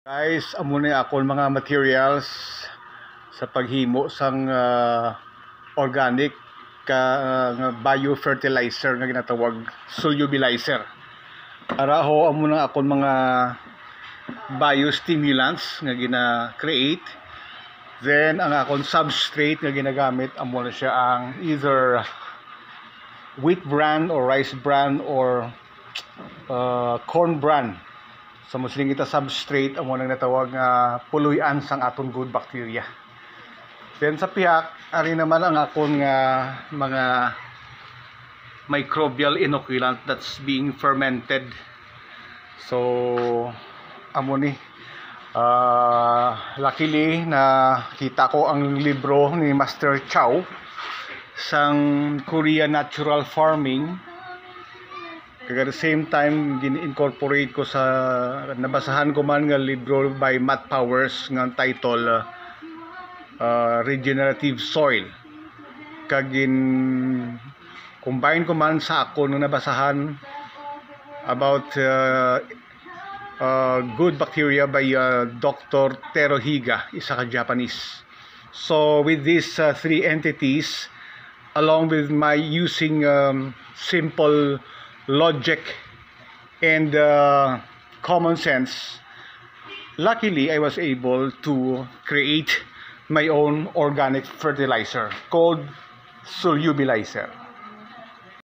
Guys, amo na ako mga materials sa paghimo sang organic ka biofertilizer nga ginatawag solubilizer. Araho amo na ako mga biostimulants nga gina-create. Then ang akong substrate nga ginagamit amo na siya ang either wheat bran or rice bran or corn bran. Sa musling kita substrate amo nang natawag nga puluyan sang aton good bacteria. Then sa piyak ari naman ang akon nga mga microbial inoculant that's being fermented. So amo ni luckily na kita ko ang libro ni Master Chow sang Korean natural farming. At the same time, gin-incorporate ko sa nabasahan ko man nga libro by Matt Powers nga title Regenerative Soil. Kagin combine ko man sa ako nung nabasahan about good bacteria by Dr. Tero Higa, isa ka Japanese. So with these three entities, along with my using simple logic and common sense, luckily I was able to create my own organic fertilizer called solubilizer.